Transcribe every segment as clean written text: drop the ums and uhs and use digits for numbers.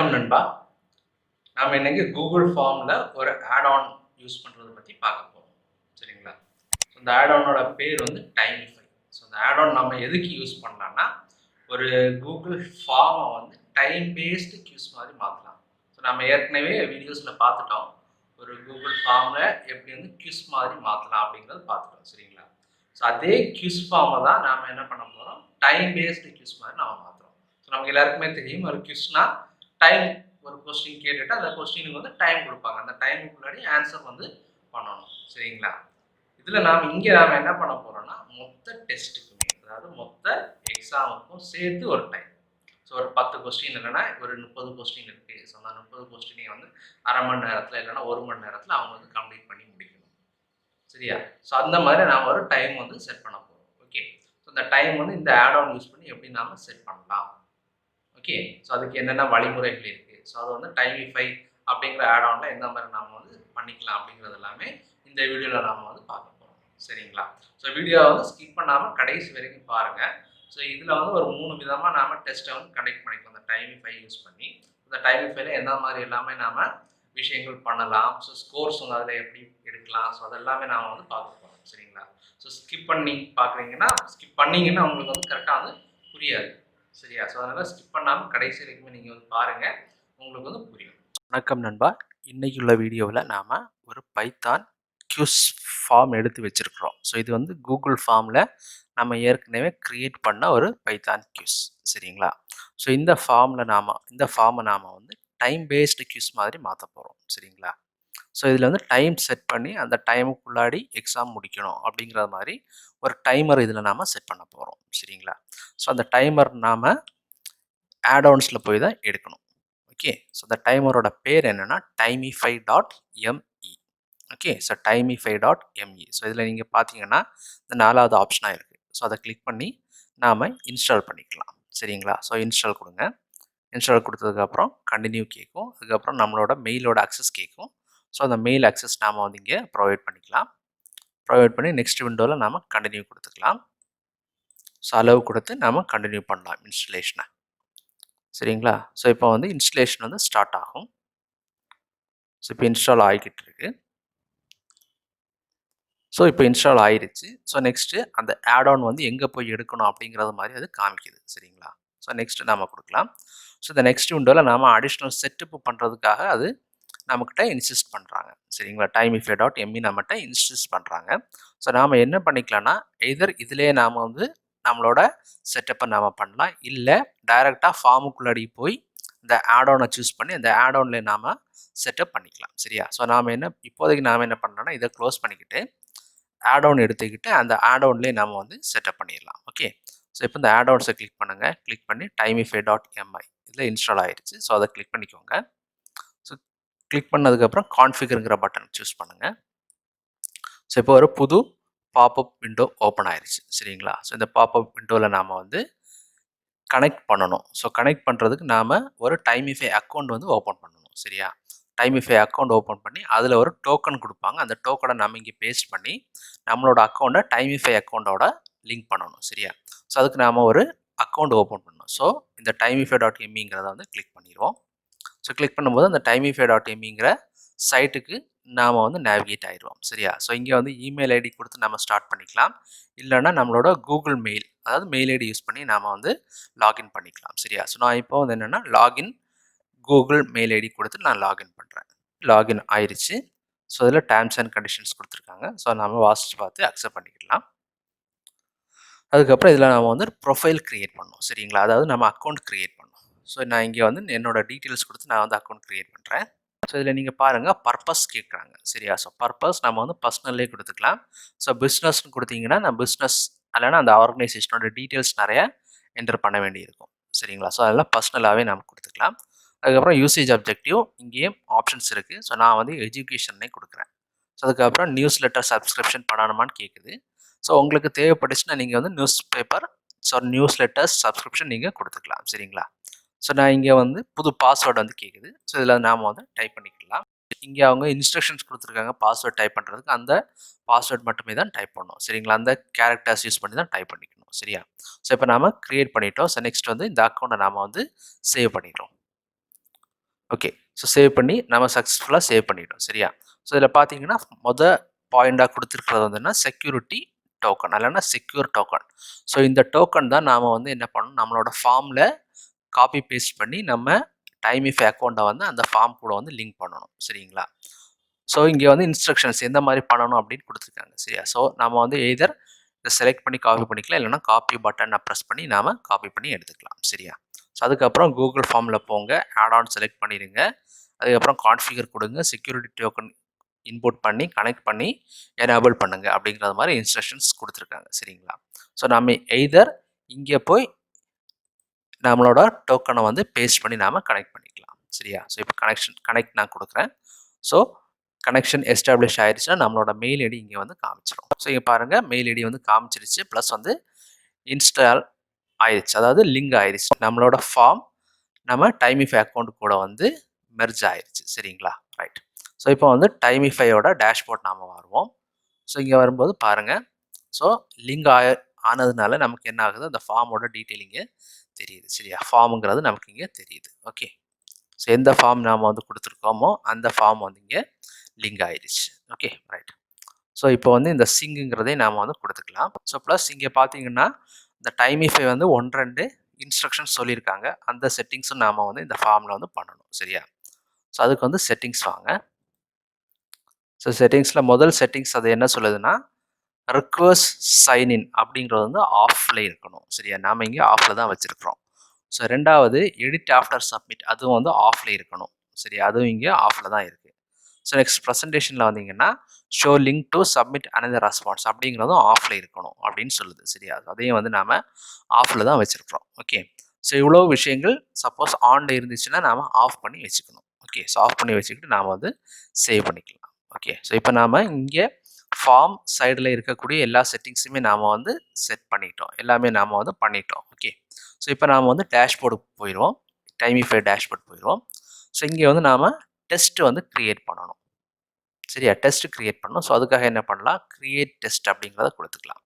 வணக்கம் நண்பா. நாம இன்னைக்கு கூகுள் ஃபார்ம்ல ஒரு ஆட் ஆன் யூஸ் பண்றத பத்தி பார்க்க போறோம். சரிங்களா? இந்த ஆட் ஆனோட பேர் வந்து டைமிஃபை. இந்த ஆட் ஆன் நம்ம எதுக்கு யூஸ் பண்ணலாம்னா, ஒரு கூகுள் ஃபார்ம வந்து டைம் பேஸ்டு கியூஸ் மாதிரி மாத்தலாம். நம்ம ஏற்கனவே வீடியோஸ்ல பார்த்துட்டோம். ஒரு கூகுள் ஃபார்ம்ல எப்படி வந்து கியூஸ் மாதிரி மாத்தலாம் அப்படிங்கிறத பார்த்துட்டோம். சரிங்களா? அதே கியூஸ் ஃபார்ம தான் நாம என்ன பண்ண போறோம்? டைம் பேஸ்டு கியூஸ் மாதிரி நாம மாத்துறோம். நமக்கு எல்லாருக்குமே தெரியும் ஒரு கியூஸ்னா டைம் ஒரு கொஸ்டின் கேட்டுட்டு அந்த கொஸ்டினுக்கு வந்து டைம் கொடுப்பாங்க. அந்த டைமுக்கு முன்னாடி ஆன்சர் வந்து பண்ணணும். சரிங்களா? நாம என்ன பண்ண போறோம்னா, மொத்த டெஸ்ட்டுக்குமே, அதாவது மொத்த எக்ஸாமுக்கும் சேர்த்து ஒரு டைம். ஒரு 10 கொஸ்டின் இல்லைன்னா ஒரு 30 கொஸ்டின் இருக்கு. அந்த 30 கொஸ்டினையும் வந்து அரை மணி நேரத்தில் இல்லைன்னா 1 மணி நேரத்தில் அவங்க வந்து கம்ப்ளீட் பண்ணி முடிக்கணும். சரியா? அந்த மாதிரி நாம ஒரு டைம் வந்து செட் பண்ண போறோம். ஓகே. இந்த டைம் வந்து இந்த ஆட் ஆன் யூஸ் பண்ணி எப்படி நாம செட் பண்ணலாம். ஓகே. அதுக்கு என்னென்ன வழிமுறைகள் இருக்கு. அது வந்து டைமிஃபை அப்படிங்கிற ஆட் ஆன்ல எந்த மாதிரி நாம வந்து பண்ணிக்கலாம் அப்படிங்கிறது எல்லாமே இந்த வீடியோவில் நாம வந்து பார்க்க போறோம். சரிங்களா? வீடியோவை வந்து ஸ்கிப் பண்ணாம கடைசி வரைக்கும் பாருங்க. இதில் வந்து ஒரு 3 விதமாக நாம டெஸ்ட்டை வந்து கண்டக்ட் பண்ணிக்கலாம். இந்த டைமிஃபை யூஸ் பண்ணி இந்த டைமிஃபைல எந்த மாதிரி எல்லாமே நாம விஷயங்கள் பண்ணலாம். ஸ்கோர்ஸ் வந்து அதில் எப்படி எடுக்கலாம். அதெல்லாமே நாம வந்து பார்க்க போறோம். சரிங்களா? ஸ்கிப் பண்ணி பார்க்குறீங்கன்னா ஸ்கிப் பண்ணீங்கன்னா உங்களுக்கு வந்து கரெக்டாக வந்து புரியாது. சரியா? அதனால ஸ்கிப் பண்ணாம கடைசி வரைக்கும் நீங்க வந்து பாருங்க. உங்களுக்கு வந்து புரியும். வணக்கம் நண்பா. இன்னைக்கு உள்ள வீடியோவில் நாம ஒரு பைத்தான் கியூஸ் ஃபார்ம் எடுத்து வச்சிருக்கிறோம். இது வந்து கூகுள் ஃபார்ம்ல நம்ம ஏற்கனவே கிரியேட் பண்ண ஒரு பைத்தான் கியூஸ். சரிங்களா? இந்த ஃபார்மை நாம வந்து டைம் பேஸ்டு கியூஸ் மாதிரி மாற்ற போறோம். சரிங்களா? இதில் வந்து டைம் செட் பண்ணி அந்த டைமுக்குள்ளாடி எக்ஸாம் முடிக்கணும் அப்படிங்கிற மாதிரி ஒரு டைமர் இதில் நாம் செட் பண்ண போகிறோம். சரிங்களா? அந்த டைமர் நாம் ஆட் ஆன்ஸில் போய் தான் எடுக்கணும். ஓகே. அந்த டைமரோட பேர் என்னென்னா timify.me. ஓகே. timify.me. இதில் நீங்கள் பார்த்தீங்கன்னா இந்த 4வது ஆப்ஷனாக இருக்குது. அதை கிளிக் பண்ணி நாம் இன்ஸ்டால் பண்ணிக்கலாம். சரிங்களா? இன்ஸ்டால் கொடுங்க. இன்ஸ்டால் கொடுத்ததுக்கப்புறம் கண்டினியூ கேட்கும். அதுக்கப்புறம் நம்மளோட மெயிலோட அக்சஸ் கேட்கும். அந்த மெயில் அக்சஸ் நாம் வந்து இங்கே ப்ரொவைட் பண்ணிக்கலாம். ப்ரொவைட் பண்ணி நெக்ஸ்ட் விண்டோவில் நாம் கண்டினியூ கொடுத்துக்கலாம். அளவு கொடுத்து நாம் கண்டினியூ பண்ணலாம் இன்ஸ்டலேஷனை. சரிங்களா? இப்போ வந்து இன்ஸ்டலேஷன் வந்து ஸ்டார்ட் ஆகும். இப்போ இன்ஸ்டால் ஆகிக்கிட்டு இருக்கு. இப்போ இன்ஸ்டால் ஆயிருச்சு. நெக்ஸ்ட்டு அந்த ஆட் ஆன் வந்து எங்கே போய் எடுக்கணும் அப்படிங்கிறது மாதிரி அது காமிக்குது. சரிங்களா? நெக்ஸ்ட் நாம் கொடுக்கலாம். இந்த நெக்ஸ்ட் விண்டோவில் நாம் அடிஷ்னல் செட்டப் பண்ணுறதுக்காக அது நம்மக்கிட்ட இன்சிஸ்ட் பண்ணுறாங்க. சரிங்களா? timify.me நம்மகிட்ட இன்சிஸ்ட் பண்ணுறாங்க. நாம் என்ன பண்ணிக்கலாம்னா எதர் இதிலேயே நாம் வந்து நம்மளோட செட்டப்பை நாம் பண்ணலாம். இல்லை டைரெக்டாக ஃபார்முக்குள்ளாடி போய் இந்த ஆட் ஆனை சூஸ் பண்ணி அந்த ஆட் ஆன்லேயே நாம் செட்டப் பண்ணிக்கலாம். சரியா? இப்போதைக்கு நாம் என்ன பண்ணலாம்னா இதை க்ளோஸ் பண்ணிக்கிட்டு ஆட் ஆன் எடுத்துக்கிட்டு அந்த ஆட் ஆன்லேயே நாம் வந்து செட்டப் பண்ணிடலாம். ஓகே. இப்போ இந்த ஆட் ஆன்ஸை கிளிக் பண்ணுங்கள். கிளிக் பண்ணி timify.mi இதில் இன்ஸ்டால் ஆயிடுச்சு. அதை கிளிக் பண்ணிக்கோங்க. கிளிக் பண்ணதுக்கப்புறம் கான்ஃபிகருங்கிற பட்டன் சூஸ் பண்ணுங்கள். இப்போ ஒரு புது பாப்அப் விண்டோ ஓப்பன் ஆயிடுச்சு. சரிங்களா? இந்த பாப்அப் விண்டோவில் நாம் வந்து கனெக்ட் பண்ணணும். கனெக்ட் பண்ணுறதுக்கு நாம் ஒரு டைமிஃபை அக்கௌண்ட் வந்து ஓப்பன் பண்ணணும். சரியா? டைமிஃபை அக்கௌண்ட் ஓப்பன் பண்ணி அதில் ஒரு டோக்கன் கொடுப்பாங்க. அந்த டோக்கனை நம்ம இங்கே பேஸ்ட் பண்ணி நம்மளோட அக்கௌண்ட்டை டைமிஃபை அக்கௌண்ட்டோட லிங்க் பண்ணணும். சரியா? அதுக்கு நாம் ஒரு அக்கௌண்ட் ஓப்பன் பண்ணணும். இந்த timify.meங்கிறத வந்து கிளிக் பண்ணிடுவோம். கிளிக் பண்ணும்போது அந்த timify.meங்கிற சைட்டுக்கு நாம் வந்து நேவிகேட் ஆயிடுவோம். சரியா? இங்கே வந்து இமெயில் ஐடி கொடுத்து நம்ம ஸ்டார்ட் பண்ணிக்கலாம். இல்லைன்னா நம்மளோட கூகுள் மெயில், அதாவது மெயில் ஐடி யூஸ் பண்ணி நாம் வந்து லாகின் பண்ணிக்கலாம். சரியா? நான் இப்போ வந்து என்னென்னா லாகின் கூகுள் மெயில் ஐடி கொடுத்து நான் லாகின் பண்ணுறேன். லாகின் ஆயிடுச்சு. இதில் டேர்ம்ஸ் அண்ட் கண்டிஷன்ஸ் கொடுத்துருக்காங்க. நம்ம வாசித்து பார்த்து அக்செப்ட் பண்ணிக்கலாம். அதுக்கப்புறம் இதில் நம்ம வந்து ப்ரொஃபைல் க்ரியேட் பண்ணணும். சரிங்களா? அதாவது நம்ம அக்கௌண்ட் க்ரியேட் பண்ணணும். நான் இங்கே வந்து என்னோட டீட்டெயில்ஸ் கொடுத்து நான் வந்து அக்கௌண்ட் க்ரியேட் பண்ணுறேன். இதில் நீங்கள் பாருங்கள் பர்பஸ் கேட்குறாங்க. சரியா? பர்பஸ் நம்ம வந்து பர்சனல்லே கொடுத்துக்கலாம். பிஸ்னஸ்ன்னு கொடுத்தீங்கன்னா நான் பிஸ்னஸ் இல்லைன்னா அந்த ஆர்கனைசேஷனோட டீட்டெயில்ஸ் நிறையா என்டர் பண்ண வேண்டியிருக்கும். சரிங்களா? அதெல்லாம் பர்சனலாகவே நம்ம கொடுத்துக்கலாம். அதுக்கப்புறம் யூசேஜ் அப்ஜெக்டிவ் இங்கேயும் ஆப்ஷன்ஸ் இருக்குது. நான் வந்து எஜுகேஷன்னே கொடுக்குறேன். அதுக்கப்புறம் நியூஸ் லெட்டர் சப்ஸ்கிரிப்ஷன் பண்ணணுமான்னு கேட்குது. உங்களுக்கு தேவைப்பட்டுச்சுன்னா நீங்கள் வந்து news paper news letters subscription நீங்கள் கொடுத்துக்கலாம். சரிங்களா? நான் இங்கே வந்து புது பாஸ்வேர்டு வந்து கேட்குது. இதில் நாம் வந்து டைப் பண்ணிக்கலாம். இங்கே அவங்க இன்ஸ்ட்ரக்ஷன்ஸ் கொடுத்துருக்காங்க பாஸ்வேர்ட் டைப் பண்ணுறதுக்கு. அந்த பாஸ்வேர்ட் மட்டுமே தான் டைப் பண்ணணும். சரிங்களா? அந்த கேரக்டர்ஸ் யூஸ் பண்ணி தான் டைப் பண்ணிக்கணும். சரியா? இப்போ நாம் க்ரியேட் பண்ணிட்டோம். நெக்ஸ்ட் வந்து இந்த அக்கௌண்ட்டை நாம் வந்து சேவ் பண்ணிடுறோம். ஓகே. ஸோ சேவ் பண்ணி நம்ம சக்ஸஸ்ஃபுல்லாக சேவ் பண்ணிட்டோம். சரியா? ஸோ இதில் பார்த்தீங்கன்னா, பாயிண்டா குடுத்துருக்கிறது வந்துன்னா, செக்யூரிட்டி டோக்கன் இல்லன்னா செக்யூர் டோக்கன். ஸோ இந்த டோக்கன் தான் நாம வந்து என்ன பண்ணணும், நம்மளோட ஃபார்ம்ல காப்பி பேஸ்ட் பண்ணி நம்ம டைமிஃபை அக்கௌண்ட்ட வந்து அந்த ஃபார்ம் கூட வந்து லிங்க் பண்ணணும். சரிங்களா? ஸோ இங்கே வந்து இன்ஸ்ட்ரக்ஷன்ஸ் எந்த மாரி பண்ணணும் அப்படின்னு குடுத்துருக்காங்க. சரியா? ஸோ நம்ம வந்து எய்தர் இத செலக்ட் பண்ணி காப்பி பண்ணிக்கலாம். இல்லன்னா காப்பி பட்டன பிரஸ் பண்ணி நாம காப்பி பண்ணி எடுத்துக்கலாம். சரியா? ஸோ அதுக்கப்புறம் கூகுள் ஃபார்ம்ல போங்க. ஆட் ஆன் செலக்ட் பண்ணிருங்க. அதுக்கப்புறம் கான்ஃபிகர் குடுங்க. செக்யூரிட்டி டோக்கன் இன்புட் பண்ணி, கனெக்ட் பண்ணி, எனேபிள் பண்ணுங்க அப்படிங்கிற மாரி இன்ஸ்ட்ரக்ஷன்ஸ் குடுத்துருக்காங்க. சரிங்களா? ஸோ நம்ம எய்தர் இங்க போய் நம்மளோட டோக்கன வந்து பேஸ்ட் பண்ணி நாம கனெக்ட் பண்ணிக்கலாம். சரியா? ஸோ இப்போ கனெக்ட் நான் குடுக்குறேன். ஸோ கனெக்ஷன் எஸ்டாப்ளிஷ் ஆயிருச்சுன்னா, நம்மளோட மெயில் ஐடி இங்க வந்து காமிச்சிரும். ஸோ இங்க பாருங்க மெயில் ஐடி வந்து காமிச்சிருச்சு. பிளஸ் வந்து இன்ஸ்டால் ஆயிருச்சு. அதாவது லிங்க் ஆயிருச்சு. நம்மளோட ஃபார்ம் நம்ம டைமிஃபை அக்கவுண்ட் கூட வந்து மெர்ஜ் ஆயிருச்சு. சரிங்களா? ரைட். ஸோ இப்போ வந்து டைமிஃபையோட டேஷ்போர்ட் நாம வருவோம். ஸோ இங்க வரும்போது பாருங்க. ஸோ லிங்க் ஆனதுனால நமக்கு என்ன ஆகுது, அந்த ஃபார்மோட டீட்டெயில் இங்க தெரியுது. சரியா? ஃபார்ம்ங்கிறது நமக்கு இங்க தெரியுது. ஓகே. ஸோ எந்த ஃபார்ம் நாம வந்து குடுத்துருக்கோமோ, அந்த ஃபார்ம் வந்து இங்க லிங்க் ஆயிருச்சு. ஓகே. ரைட். ஸோ இப்போ வந்து இந்த சிங்ங்கிறதை நாம வந்து குடுத்துக்கலாம். ஸோ ப்ளஸ் இங்க பார்த்தீங்கன்னா, இந்த டைமிஃபை வந்து 1, 2 இன்ஸ்ட்ரக்ஷன்ஸ் சொல்லியிருக்காங்க. அந்த செட்டிங்ஸும் நாம வந்து இந்த ஃபார்ம்ல வந்து பண்ணணும். சரியா? ஸோ அதுக்கு வந்து செட்டிங்ஸ் வாங்க. ஸோ செட்டிங்ஸ்ல முதல் செட்டிங்ஸ் அது என்ன சொல்லுதுன்னா, ரிக்வெஸ்ட் சைன் இன் அப்படிங்கிறது வந்து ஆஃப்ல இருக்கணும். சரியா? நாம இங்க ஆஃப்ல தான் வச்சிருக்கிறோம். ஸோ 2வது எடிட் ஆஃப்டர் சப்மிட் அதுவும் வந்து ஆஃப்ல இருக்கணும். சரியா? அதுவும் இங்க ஆஃப்ல தான் இருக்கு. ஸோ நெக்ஸ்ட் ப்ரெசன்டேஷன்ல வந்தீங்கன்னா, show link to submit another response அப்படிங்கிறதும் ஆஃப்ல இருக்கணும் அப்படின்னு சொல்லுது. சரியா? அதையும் வந்து நாம ஆஃப்ல தான் வச்சிருக்கிறோம். ஓகே. ஸோ இவ்வளோ விஷயங்கள் சப்போஸ் ஆன்ல இருந்துச்சுன்னா நாம ஆஃப் பண்ணி வச்சுக்கணும். ஓகே. ஸோ ஆஃப் பண்ணி வச்சுக்கிட்டு நாம வந்து சேவ் பண்ணிக்கலாம். ஓகே. ஸோ இப்போ நாம இங்க ஃபார்ம் சைடுல இருக்கக்கூடிய எல்லா செட்டிங்ஸுமே நாம வந்து செட் பண்ணிட்டோம். எல்லாமே நாம வந்து பண்ணிட்டோம். ஓகே. ஸோ இப்போ நாம வந்து டேஷ்போர்டுக்கு போயிருவோம். டைமிஃபை டேஷ்போர்ட் போயிருவோம். ஸோ இங்க வந்து நாம டெஸ்ட் வந்து கிரியேட் பண்ணணும். சரியா? டெஸ்ட் கிரியேட் பண்ணணும். ஸோ அதுக்காக என்ன பண்ணலாம், கிரியேட் டெஸ்ட் அப்படிங்கிறத குடுத்துக்கலாம்.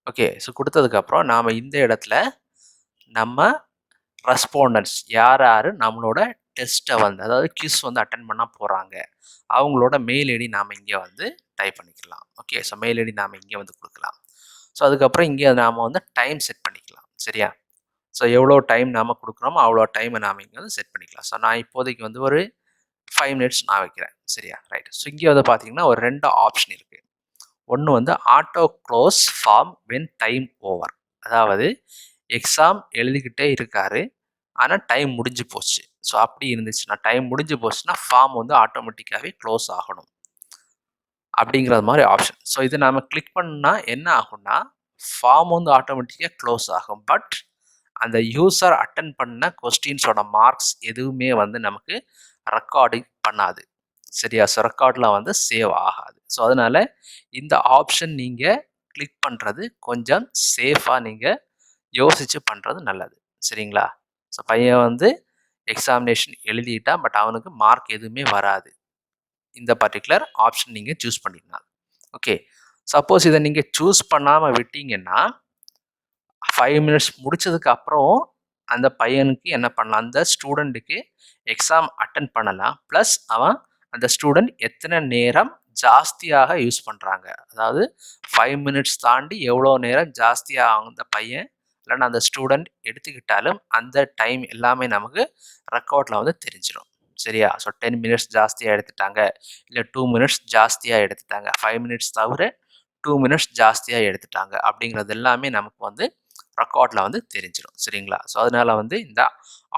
ஓகே. ஸோ குடுத்ததுக்கப்புறம் நாம இந்த இடத்துல நம்ம ரெஸ்பாண்டன்ட்ஸ் யார் யாரு நம்மளோட டெஸ்ட்டை வந்து அதாவது கிஸ் வந்து அட்டெண்ட் பண்ண போறாங்க. அவங்களோட மெயில் ஐடி நாம இங்க வந்து டைப் பண்ணிக்கலாம். ஓகே. ஸோ மெயில் ஐடி நாம இங்க வந்து குடுக்கலாம். ஸோ அதுக்கப்புறம் இங்க நாம வந்து டைம் செட் பண்ணிக்கலாம். சரியா? ஸோ எவ்வளோ டைம் நாம குடுக்குறோமோ, அவ்வளோ டைமை நாம இங்க வந்து செட் பண்ணிக்கலாம். ஸோ நான் இப்போதைக்கு வந்து ஒரு 5 மினிட்ஸ் நான் வைக்கிறேன். சரியா? ரைட். ஸோ இங்க வந்து பார்த்தீங்கன்னா, ஒரு 2 ஆப்ஷன் இருக்கு. ஒண்ணு வந்து auto close form when time over. அதாவது எக்ஸாம் எழுதிக்கிட்டே இருக்காரு. ஆனா டைம் முடிஞ்சு போச்சு. ஸோ அப்படி இருந்துச்சுன்னா, டைம் முடிஞ்சு போச்சுன்னா, ஃபார்ம் வந்து ஆட்டோமேட்டிக்காவே க்ளோஸ் ஆகணும். அப்படிங்கிறது மாரி ஆப்ஷன். ஸோ இத நாம கிளிக் பண்ணா என்ன ஆகும்னா, ஃபார்ம் வந்து ஆட்டோமேட்டிக்கா க்ளோஸ் ஆகும். பட் அந்த யூசர் அட்டெண்ட் பண்ண கொஸ்டின்ஸோட மார்க்ஸ் எதுவுமே வந்து நமக்கு ரெக்கார்டிங் பண்ணாது. சரியா? ஸோ ரெக்கார்ட்ல வந்து சேவ் ஆகாது. ஸோ அதனால இந்த ஆப்ஷன் நீங்க கிளிக் பண்றது கொஞ்சம் சேஃபா நீங்க யோசிச்சு பண்றது நல்லது. சரிங்களா? ஸோ பையன் வந்து எக்ஸாமினேஷன் எழுதிட்டான். பட் அவனுக்கு மார்க் எதுவுமே வராது. இந்த பர்ட்டிகுலர் ஆப்ஷன் நீங்க சூஸ் பண்ணிருந்தால். ஓகே. சப்போஸ் இத நீங்க சூஸ் பண்ணாம விட்டீங்கன்னா, 5 மினிட்ஸ் முடிச்சதுக்கு அப்புறம் அந்த பையனுக்கு என்ன பண்ணலாம், அந்த ஸ்டூடண்ட்டுக்கு எக்ஸாம் அட்டெண்ட் பண்ணலாம். பிளஸ் அவன் அந்த ஸ்டூடண்ட் எத்தனை நேரம் ஜாஸ்தியாக யூஸ் பண்றாங்க. அதாவது 5 மினிட்ஸ் தாண்டி எவ்வளோ நேரம் ஜாஸ்தியா அந்த பையன் இல்லைன்னா அந்த ஸ்டூடண்ட் எடுத்துக்கிட்டாலும் அந்த டைம் எல்லாமே நமக்கு ரெக்கார்ட்ல வந்து தெரிஞ்சிடும். சரியா? ஸோ 10 மினிட்ஸ் ஜாஸ்தியா எடுத்துட்டாங்க. இல்ல 2 மினிட்ஸ் ஜாஸ்தியா எடுத்துட்டாங்க. 5 மினிட்ஸ் தவிர 2 மினிட்ஸ் ஜாஸ்தியா எடுத்துட்டாங்க. அப்படிங்கிறது எல்லாமே நமக்கு வந்து ரெக்கார்ட்ல வந்து தெரிஞ்சிடும். சரிங்களா? ஸோ அதனால வந்து இந்த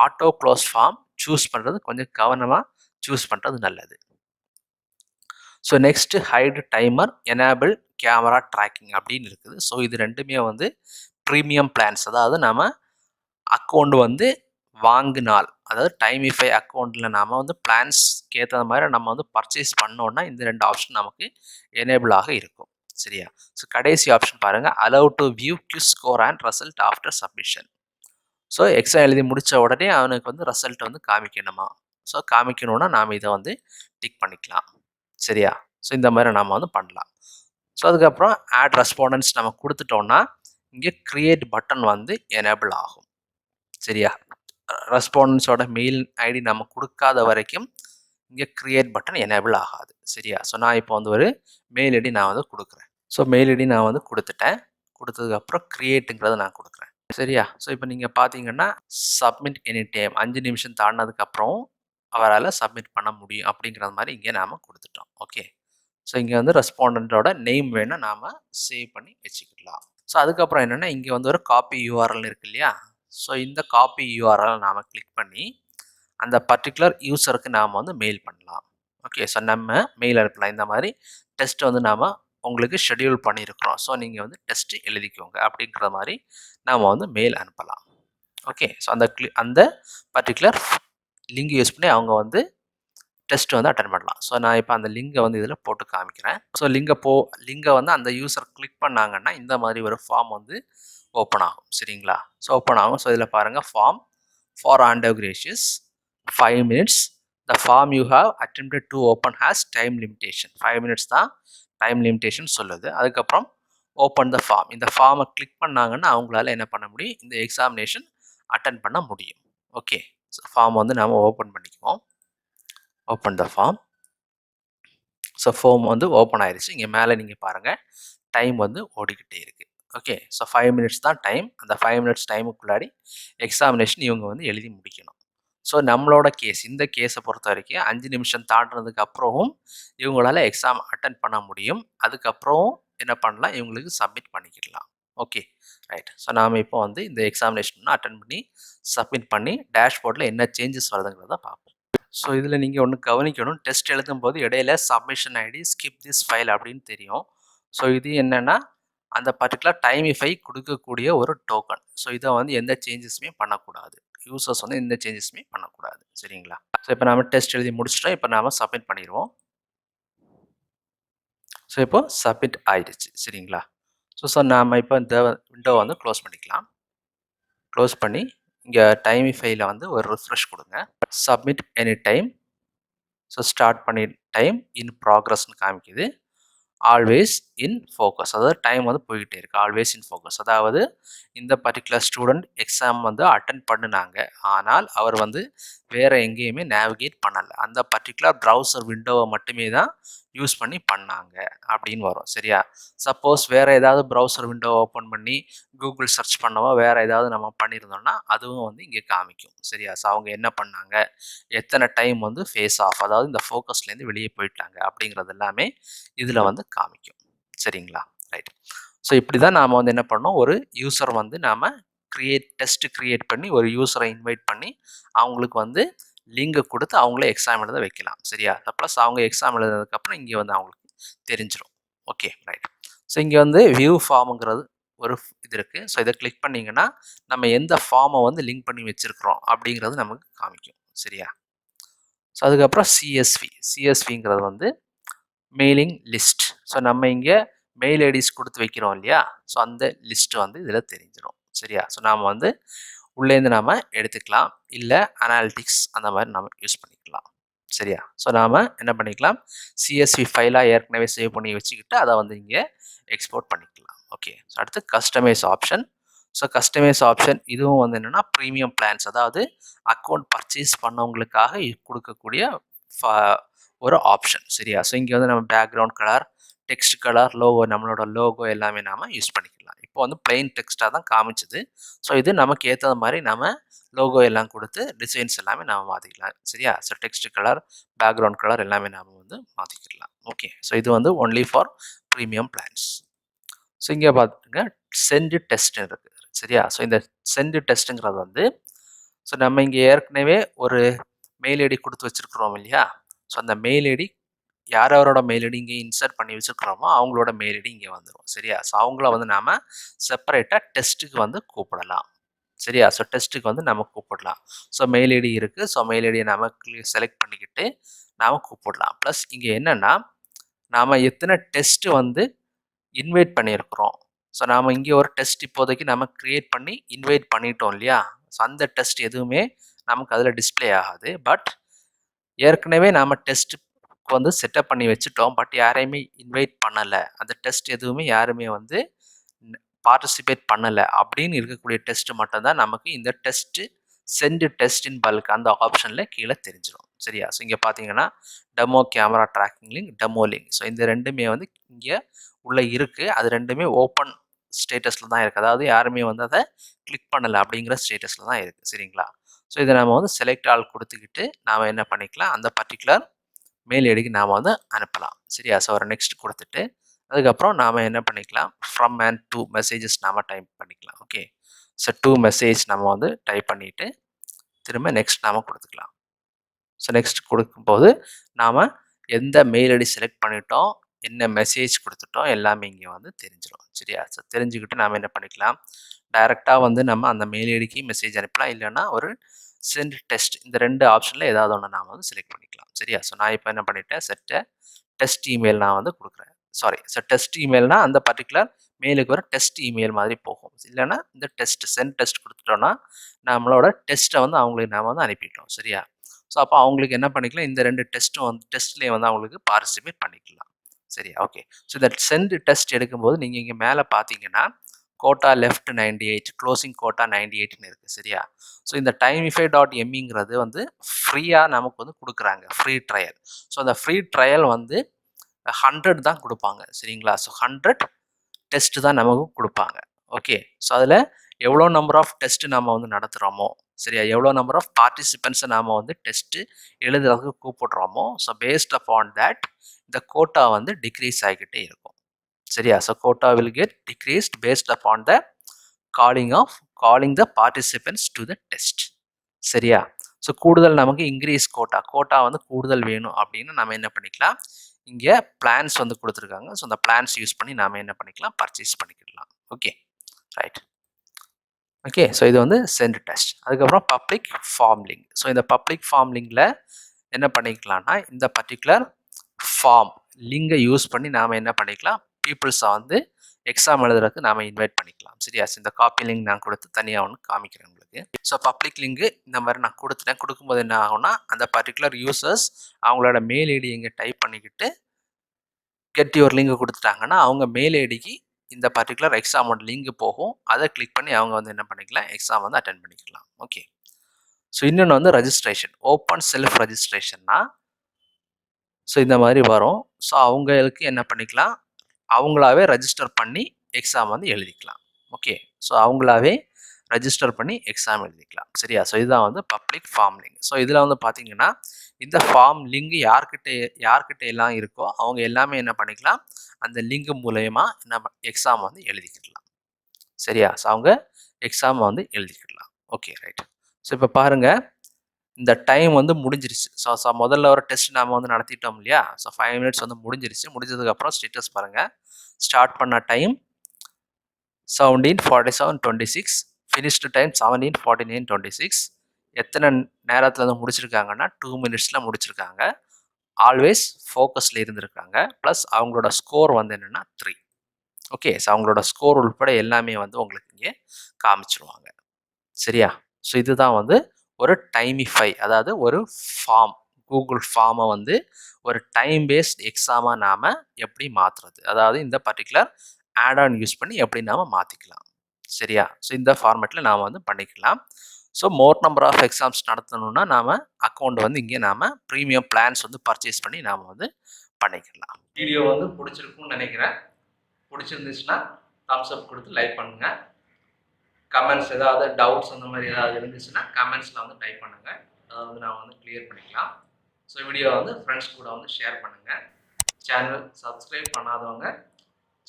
ஆட்டோ க்ளோஸ் ஃபார்ம் சூஸ் பண்றது கொஞ்சம் கவனமா சூஸ் பண்றது நல்லது. So next hide timer, enable camera tracking அப்படின்னு இருக்குது. ஸோ இது 2மே வந்து ப்ரீமியம் பிளான்ஸ். அதாவது நாம அக்கவுண்ட் வந்து வாங்கினால், அதாவது டைமிஃபை அக்கவுண்ட்ல நாம வந்து பிளான்ஸ்க்கு ஏத்த மாரி நம்ம வந்து பர்ச்சேஸ் பண்ணோம்னா, இந்த 2 ஆப்ஷன் நமக்கு எனேபிள் ஆக இருக்கும். சரியா? ஸோ கடைசி ஆப்ஷன் பாருங்க. Allow to view quiz score and result after submission. So exam எழுதி முடிச்ச உடனே அவனுக்கு வந்து ரிசல்ட் வந்து காமிக்கணுமா? ஸோ காமிக்கணும்னா நாம இத வந்து டிக் பண்ணிக்கலாம். சரியா? ஸோ இந்த மாரி நாம வந்து பண்ணலாம். ஸோ அதுக்கப்புறம் ஆட் ரெஸ்பாண்டன்ஸ் நம்ம குடுத்துட்டோம்னா, இங்க கிரியேட் பட்டன் வந்து எனேபிள் ஆகும். சரியா? ரெஸ்பாண்டன்ஸோட மெயில் ஐடி நம்ம கொடுக்காத வரைக்கும் இங்கே கிரியேட் பட்டன் எனேபிள் ஆகாது. சரியா? ஸோ நான் இப்போ வந்து ஒரு மெயில் ஐடி நான் வந்து கொடுக்குறேன். ஸோ மெயில் ஐடி நான் வந்து கொடுத்துட்டேன். கொடுத்ததுக்கப்புறம் கிரியேட்டுங்கிறத நான் கொடுக்குறேன். சரியா? ஸோ இப்போ நீங்கள் பார்த்தீங்கன்னா சப்மிட் எனி டைம் 5 நிமிஷம் தாண்டினதுக்கப்புறம் அவரால் சப்மிட் பண்ண முடியும் அப்படிங்கிறது மாதிரி இங்கே நாம் கொடுத்துட்டோம். ஓகே. ஸோ இங்கே வந்து ரெஸ்பாண்டண்ட்டோட நேம் வேணால் நாம் சேவ் பண்ணி வச்சுக்கலாம். ஸோ அதுக்கப்புறம் என்னென்னா இங்கே வந்து ஒரு காப்பி யூஆர்எல் இருக்கு இல்லையா? ஸோ இந்த காப்பி யூஆர்எல் நாம் கிளிக் பண்ணி அந்த பர்டிகுலர் யூசருக்கு நாம் வந்து மெயில் பண்ணலாம். ஓகே. ஸோ நம்ம மெயில் அனுப்பலாம். இந்த மாதிரி டெஸ்ட் வந்து நாம் உங்களுக்கு ஷெட்யூல் பண்ணியிருக்கிறோம். ஸோ நீங்கள் வந்து டெஸ்ட்டு எழுதிக்கோங்க அப்படிங்கிற மாதிரி நாம் வந்து மெயில் அனுப்பலாம். ஓகே. ஸோ அந்த பர்டிகுலர் லிங்க் யூஸ் பண்ணி அவங்க வந்து டெஸ்ட் வந்து அட்டன் பண்ணலாம். ஸோ நான் இப்போ அந்த லிங்கை வந்து இதில் போட்டு காமிக்கிறேன். ஸோ லிங்கை வந்து அந்த யூசர் கிளிக் பண்ணாங்கன்னா இந்த மாதிரி ஒரு ஃபார்ம் வந்து ஓப்பன் ஆகும். சரிங்களா? ஸோ ஓப்பன் ஆகும். ஸோ இதில் பாருங்கள் form for Anto Gracious 5 minutes. The form you have attempted to open has time limitation. 5 minutes தான் டைம் லிமிட்டேஷன் சொல்லுது. அதுக்கப்புறம் ஓப்பன் த ஃபார்ம். இந்த ஃபார்மை கிளிக் பண்ணாங்கன்னா அவங்களால என்ன பண்ண முடியும்? இந்த எக்ஸாமினேஷன் அட்டன் பண்ண முடியும். ஓகே. ஸோ ஃபார்ம் வந்து நாம் ஓப்பன் பண்ணிக்குவோம். Open the form. So form வந்து ஓப்பன் ஆயிடுச்சு. இங்கே மேலே நீங்கள் பாருங்கள் டைம் வந்து ஓடிக்கிட்டே இருக்குது. ஓகே. ஸோ 5 மினிட்ஸ் தான் டைம். அந்த 5 மினிட்ஸ் டைமுக்குள்ளாடி எக்ஸாமினேஷன் இவங்க வந்து எழுதி முடிக்கணும். ஸோ நம்மளோட இந்த கேஸை பொறுத்த வரைக்கும் 5 நிமிஷம் தாண்டினதுக்கு அப்புறமும் இவங்களால எக்ஸாம் அட்டன் பண்ண முடியும். அதுக்கப்புறம் என்ன பண்ணலாம்? இவங்களுக்கு சப்மிட் பண்ணிக்கிடலாம். ஓகே. ரைட். ஸோ நாம் இப்போ வந்து இந்த எக்ஸாமினேஷன் அட்டன் பண்ணி சப்மிட் பண்ணி டேஷ்போர்டில் என்ன சேஞ்சஸ் வருதுங்கிறத பார்ப்போம். ஸோ இதில் நீங்கள் ஒன்று கவனிக்கணும். டெஸ்ட் எழுதும்போது இடையில submission ID skip this file அப்படின்னு தெரியும். ஸோ இது என்னென்னா அந்த பர்டிகுலர் டைமிஃபை கொடுக்கக்கூடிய ஒரு டோக்கன். ஸோ இதை வந்து எந்த சேஞ்சஸுமே பண்ணக்கூடாது. யூசர்ஸ் வந்து எந்த சேஞ்சஸுமே பண்ணக்கூடாது. சரிங்களா? ஸோ இப்போ நாம் டெஸ்ட் எழுதி முடிச்சிட்டோம். இப்போ நாம் சப்மிட் பண்ணிடுவோம். ஸோ இப்போ சப்மிட் ஆயிடுச்சு. சரிங்களா? ஸோ நாம் இப்போ இந்த விண்டோ வந்து க்ளோஸ் பண்ணிக்கலாம். க்ளோஸ் பண்ணி இங்கே டைமிஃபைல வந்து ஒரு ரிஃப்ரெஷ் கொடுங்க. Submit any time. So start பண்ணி டைம் இன் ப்ராக்ரஸ்னு காமிக்குது. Always in focus. அதாவது டைம் வந்து போய்கிட்டே இருக்குது. Always in focus. அதாவது இந்த பர்டிகுலர் ஸ்டூடெண்ட் எக்ஸாம் வந்து அட்டன் பண்ணினாங்க. ஆனால் அவர் வந்து வேறு எங்கேயுமே நேவிகேட் பண்ணலை. அந்த பர்டிகுலர் ப்ரௌசர் விண்டோவை மட்டுமே தான் யூஸ் பண்ணி பண்ணாங்க அப்படின்னு வரும். சரியா? சப்போஸ் வேறு ஏதாவது ப்ரௌசர் விண்டோவை ஓப்பன் பண்ணி கூகுள் சர்ச் பண்ணவோ வேறு ஏதாவது நம்ம பண்ணியிருந்தோம்னா அதுவும் வந்து இங்கே காமிக்கும். சரியா? ஸோ அவங்க என்ன பண்ணாங்க, எத்தனை டைம் வந்து ஃபேஸ் ஆஃப், அதாவது இந்த ஃபோக்கஸ்லேருந்து வெளியே போயிட்டாங்க அப்படிங்கிறது எல்லாமே இதில் வந்து காமிக்கும். சரிங்களா? ரைட். ஸோ இப்படி தான் நாம் வந்து என்ன பண்ணோம், ஒரு யூசர் வந்து நாம் டெஸ்ட் கிரியேட் பண்ணி ஒரு யூசரை இன்வைட் பண்ணி அவங்களுக்கு வந்து லிங்கை கொடுத்து அவங்களே எக்ஸாம் எழுத வைக்கலாம். சரியா? ப்ளஸ் அவங்க எக்ஸாம் எழுதுனதுக்கப்புறம் இங்கே வந்து அவங்களுக்கு தெரிஞ்சிடும். ஓகே. ரைட். ஸோ இங்கே வந்து வியூ ஃபார்முங்கிறது ஒரு இது இருக்குது. ஸோ இதை கிளிக் பண்ணிங்கன்னா நம்ம எந்த ஃபார்மை வந்து லிங்க் பண்ணி வச்சுருக்கிறோம் அப்படிங்கிறது நமக்கு காமிக்கும். சரியா? ஸோ அதுக்கப்புறம் சிஎஸ்விங்கிறது வந்து மெயிலிங் லிஸ்ட். ஸோ நம்ம இங்கே மெயில் ஐடிஸ் கொடுத்து வைக்கிறோம் இல்லையா? ஸோ அந்த லிஸ்ட்டு வந்து இதில் தெரிஞ்சிடும். சரியா? ஸோ நாம் வந்து உள்ளேருந்து நாம் எடுத்துக்கலாம். இல்லை அனாலிட்டிக்ஸ் அந்த மாதிரி நம்ம யூஸ் பண்ணிக்கலாம். சரியா? ஸோ நாம் என்ன பண்ணிக்கலாம், சிஎஸ்வி ஃபைலாக ஏற்கனவே சேவ் பண்ணி வச்சுக்கிட்டு அதை வந்து இங்கே எக்ஸ்போர்ட் பண்ணிக்கலாம். ஓகே. ஸோ அடுத்து customise option. So customise option இதுவும் வந்து என்னென்னா ப்ரீமியம் பிளான்ஸ், அதாவது அக்கௌண்ட் பர்ச்சேஸ் பண்ணவங்களுக்காக கொடுக்கக்கூடிய ஒரு ஆப்ஷன். சரியா? ஸோ இங்கே வந்து நம்ம background colour, text colour, logo, நம்மளோட லோகோ எல்லாமே நாம் யூஸ் பண்ணிக்கலாம். இப்போ வந்து பிளெயின் டெக்ஸ்ட்டாக தான் காமிச்சுது. ஸோ இது நமக்கு ஏற்றது மாதிரி நம்ம லோகோ எல்லாம் கொடுத்து டிசைன்ஸ் எல்லாமே நாம் மாற்றிக்கலாம். சரியா? So text colour, background colour எல்லாமே நாம் வந்து மாற்றிக்கலாம். ஓகே. ஸோ இது வந்து only for premium plans. So இங்கே பார்த்துங்க சென்ட் டெஸ்ட்னு இருக்குது. சரியா? ஸோ இந்த சென்ட் டெஸ்ட்டுங்கிறது வந்து ஸோ நம்ம இங்கே ஏற்கனவே ஒரு மெயில் ஐடி கொடுத்து வச்சுருக்குறோம் இல்லையா? ஸோ அந்த மெயில் ஐடி யாரோட மெயில் ஐடி இங்கே இன்சர்ட் பண்ணி வச்சுருக்கிறோமோ அவங்களோட மெயில் ஐடி இங்கே வந்துடும். சரியா? ஸோ அவங்கள வந்து நாம் செப்பரேட்டாக டெஸ்ட்டுக்கு வந்து கூப்பிடலாம். சரியா? ஸோ டெஸ்ட்டுக்கு வந்து நம்ம கூப்பிடலாம். ஸோ மெயில் ஐடி இருக்குது. ஸோ மெயில் ஐடியை நாம் செலக்ட் பண்ணிக்கிட்டு நாம் கூப்பிடலாம். ப்ளஸ் இங்கே என்னென்னா நாம் எத்தனை டெஸ்ட்டு வந்து இன்வைட் பண்ணியிருக்கிறோம். ஸோ நாம் இங்கே ஒரு டெஸ்ட் இப்போதைக்கு நம்ம க்ரியேட் பண்ணி இன்வைட் பண்ணிட்டோம் இல்லையா? ஸோ அந்த டெஸ்ட் எதுவுமே நமக்கு அதில் டிஸ்பிளே ஆகாது. பட் ஏற்கனவே நாம் டெஸ்ட்டுக்கு வந்து செட்டப் பண்ணி வச்சுட்டோம். பட் யாரையுமே இன்வைட் பண்ணலை, அந்த டெஸ்ட் எதுவுமே யாருமே வந்து பார்ட்டிசிபேட் பண்ணலை அப்படின்னு இருக்கக்கூடிய டெஸ்ட் மட்டும்தான் நமக்கு இந்த test send test in bulk அந்த ஆப்ஷனில் கீழே தெரிஞ்சிடும். சரியா? ஸோ இங்கே பார்த்தீங்கன்னா demo camera tracking link, demo link. So இந்த ரெண்டுமே வந்து இங்கே உள்ளே இருக்குது. அது ரெண்டுமே ஓப்பன் ஸ்டேட்டஸில் தான் இருக்குது. அதாவது யாருமே வந்து அதை கிளிக் பண்ணலை அப்படிங்கிற ஸ்டேட்டஸில் தான் இருக்குது. சரிங்களா? ஸோ இதை நம்ம வந்து செலக்ட் ஆல் கொடுத்துக்கிட்டு நாம் என்ன பண்ணிக்கலாம், அந்த பர்டிகுலர் மெயில் ஐடிக்கு நாம் வந்து அனுப்பலாம். சரியா? ஸோ ஒரு நெக்ஸ்ட் கொடுத்துட்டு அதுக்கப்புறம் நாம் என்ன பண்ணிக்கலாம், ஃப்ரம் அண்ட் டூ மெசேஜஸ் நாம் டைப் பண்ணிக்கலாம். ஓகே. ஸோ டூ மெசேஜ் நம்ம வந்து டைப் பண்ணிவிட்டு திரும்ப நெக்ஸ்ட் நாம் கொடுத்துக்கலாம். ஸோ நெக்ஸ்ட் கொடுக்கும்போது நாம் எந்த மெயில் ஐடி செலக்ட் பண்ணிட்டோம், என்ன மெசேஜ் கொடுத்துட்டோம் எல்லாமே இங்கே வந்து தெரிஞ்சிடும். சரியா? ஸோ தெரிஞ்சுக்கிட்டு நாம் என்ன பண்ணிக்கலாம், டைரெக்டாக வந்து நம்ம அந்த மெயில் ஐடிக்கு மெசேஜ் அனுப்பலாம். இல்லைன்னா ஒரு சென்ட் டெஸ்ட் இந்த ரெண்டு ஆப்ஷனில் ஏதாவது ஒன்று நாம் வந்து செலக்ட் பண்ணிக்கலாம். சரியா? ஸோ நான் இப்போ என்ன பண்ணிட்டேன், செட்டை டெஸ்ட் இமெயில் நான் வந்து கொடுக்குறேன். சாரி, ஸோ டெஸ்ட் இமெயில்னா அந்த பர்டிகுலர் மெயிலுக்கு ஒரு டெஸ்ட் இமெயில் மாதிரி போகும். இல்லைன்னா இந்த டெஸ்ட் சென்ட் டெஸ்ட் கொடுத்துட்டோன்னா நம்மளோட டெஸ்ட்டை வந்து அவங்களுக்கு நாம் வந்து அனுப்பிட்டோம். சரியா? ஸோ அப்போ அவங்களுக்கு என்ன பண்ணிக்கலாம், இந்த ரெண்டு டெஸ்ட்டும் வந்து டெஸ்ட்லேயே வந்து அவங்களுக்கு பார்ட்டிசிபேட் பண்ணிக்கலாம். சரியா? ஓகே. ஸோ இந்த சென்ட் டெஸ்ட் எடுக்கும்போது நீங்கள் இங்கே மேலே பார்த்தீங்கன்னா கோட்டா லெஃப்ட் 98, க்ளோசிங் கோட்டா 98ன்னு இருக்குது. சரியா? ஸோ இந்த timify.meங்கிறது வந்து ஃப்ரீயாக நமக்கு வந்து கொடுக்குறாங்க, ஃப்ரீ ட்ரையல். ஸோ அந்த ஃப்ரீ ட்ரையல் வந்து 100 தான் கொடுப்பாங்க. சரிங்களா? ஸோ 100 டெஸ்ட் தான் நமக்கு கொடுப்பாங்க. ஓகே. ஸோ அதில் எவ்வளோ நம்பர் ஆஃப் டெஸ்ட் நம்ம வந்து நடத்துகிறோமோ, சரியா, எவ்வளோ நம்பர் ஆஃப் பார்ட்டிசிபென்ட்ஸை நாம் வந்து டெஸ்ட்டு எழுதுறதுக்கு கூப்பிடுறோமோ, ஸோ பேஸ்ட் அப்பான் தட் இந்த கோட்டா வந்து டிக்ரீஸ் ஆகிக்கிட்டே இருக்கும். சரியா? So quota will get decreased based upon the calling the participants to the test. சரியா? ஸோ கூடுதல் நமக்கு இன்க்ரீஸ் கோட்டா வந்து கூடுதல் வேணும் அப்படின்னு நம்ம என்ன பண்ணிக்கலாம், இங்கே பிளான்ஸ் வந்து கொடுத்துருக்காங்க. ஸோ அந்த பிளான்ஸ் யூஸ் பண்ணி நாம் என்ன பண்ணிக்கலாம், பர்ச்சேஸ் பண்ணிக்கலாம். Okay, right. ஓகே. ஸோ இது வந்து சென்ட் டெஸ்ட். அதுக்கப்புறம் பப்ளிக் ஃபார்ம் லிங்க். ஸோ இந்த பப்ளிக் ஃபார்ம் லிங்கில் என்ன பண்ணிக்கலாம்னா, இந்த பர்டிகுலர் ஃபார்ம் லிங்கை யூஸ் பண்ணி நாம் என்ன பண்ணிக்கலாம், பீப்புள்ஸை வந்து எக்ஸாம் எழுதுறதுக்கு நாம் இன்வைட் பண்ணிக்கலாம். சரியா? இந்த காப்பி லிங்க் நான் கொடுத்து தனியாக ஒன்று காமிக்கிறேன் உங்களுக்கு. ஸோ பப்ளிக் லிங்கு இந்த மாதிரி நான் கொடுத்துட்டேன். கொடுக்கும்போது என்ன ஆகும்னா, அந்த பர்டிகுலர் யூசர்ஸ் அவங்களோட மெயில் ஐடி இங்கே டைப் பண்ணிக்கிட்டு கெட் யுவர் லிங்க் கொடுத்துட்டாங்கன்னா அவங்க மெயில் ஐடிக்கு இந்த பர்டிகுலர் எக்ஸாமோட லிங்க் போகும். அதை கிளிக் பண்ணி அவங்க வந்து என்ன பண்ணிக்கலாம், எக்ஸாம் வந்து அட்டென்ட் பண்ணிக்கலாம். ஓகே. ஸோ இன்னொன்று வந்து ரெஜிஸ்ட்ரேஷன், ஓப்பன் செல்ஃப் ரெஜிஸ்ட்ரேஷன்னா ஸோ இந்த மாதிரி வரும். ஸோ அவங்களுக்கு என்ன பண்ணிக்கலாம், அவங்களாவே ரெஜிஸ்டர் பண்ணி எக்ஸாம் வந்து எழுதிக்கலாம். ஓகே. ஸோ அவங்களாவே ரெஜிஸ்டர் பண்ணி எக்ஸாம் எழுதிக்கலாம். சரியா? ஸோ இதுதான் வந்து பப்ளிக் ஃபார்ம் லிங்க். ஸோ இதில் வந்து பார்த்தீங்கன்னா இந்த ஃபார்ம் லிங்க் யார்கிட்ட எல்லாம் இருக்கோ அவங்க எல்லாமே என்ன பண்ணிக்கலாம், அந்த லிங்க் மூலயமா நம்ம எக்ஸாம் வந்து எழுதிக்கலாம். சரியா? ஸோ அவங்க எக்ஸாம் வந்து எழுதிக்கலாம். Okay, right. ஸோ இப்போ பாருங்கள், இந்த டைம் வந்து முடிஞ்சிருச்சு. ஸோ முதல்ல ஒரு டெஸ்ட் நாம் வந்து நடத்திட்டோம் இல்லையா? ஸோ 5 மினிட்ஸ் வந்து முடிஞ்சிருச்சு. முடிஞ்சதுக்கப்புறம் ஸ்டேட்டஸ் பாருங்கள். ஸ்டார்ட் பண்ண டைம் 17:47:26, ஃபினிஷ்டு டைம் 17:49:26. எத்தனை நேரத்தில் வந்து முடிச்சிருக்காங்கன்னா 2 மினிட்ஸில் முடிச்சிருக்காங்க. ஆல்வேஸ் ஃபோக்கஸில் இருந்திருக்காங்க. ப்ளஸ் அவங்களோட ஸ்கோர் வந்து என்னென்னா 3. ஓகே. ஸோ அவங்களோட ஸ்கோர் உள்பட எல்லாமே வந்து உங்களுக்கு இங்கே காமிச்சிருவாங்க. சரியா? ஸோ இதுதான் வந்து ஒரு டைமிஃபை, அதாவது ஒரு ஃபார்ம், கூகுள் ஃபார்மை வந்து ஒரு டைம் பேஸ்ட் எக்ஸாமாக நாம் எப்படி மாற்றுறது, அதாவது இந்த பர்டிகுலர் ஆட் ஆன் யூஸ் பண்ணி எப்படி நாம் மாற்றிக்கலாம். சரியா? ஸோ இந்த ஃபார்மேட்டில் நாம் வந்து பண்ணிக்கலாம். So more number of exams நடத்தணும்னா நாம் அக்கௌண்ட் வந்து இங்கே நாம் ப்ரீமியம் பிளான்ஸ் வந்து பர்ச்சேஸ் பண்ணி நாம் வந்து பண்ணிக்கலாம். வீடியோ வந்து பிடிச்சிருக்கும்னு நினைக்கிறேன். பிடிச்சிருந்துச்சுன்னா தம்ஸ் அப் கொடுத்து லைக் பண்ணுங்கள். கமெண்ட்ஸ் ஏதாவது டவுட்ஸ் அந்த மாதிரி ஏதாவது இருந்துச்சுன்னா கமெண்ட்ஸில் வந்து டைப் பண்ணுங்கள். அதை வந்து நான் வந்து கிளியர் பண்ணிக்கலாம். ஸோ வீடியோ வந்து ஃப்ரெண்ட்ஸ் கூட வந்து ஷேர் பண்ணுங்கள். சேனல் சப்ஸ்கிரைப் பண்ணாதவங்க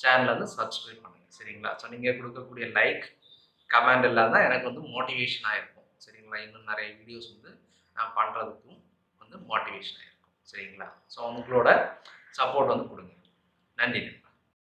சேனலை வந்து சப்ஸ்கிரைப் பண்ணுங்கள். சரிங்களா? ஸோ நீங்கள் கொடுக்கக்கூடிய லைக் கமெண்ட் எல்லாம் தான் எனக்கு வந்து மோட்டிவேஷனாக இருக்கும். சரிங்களா? இன்னும் நிறைய வீடியோஸ் வந்து நான் பண்ணுறதுக்கும் வந்து மோட்டிவேஷனாக இருக்கும். சரிங்களா? ஸோ உங்களோட சப்போர்ட் வந்து கொடுங்க. நன்றி.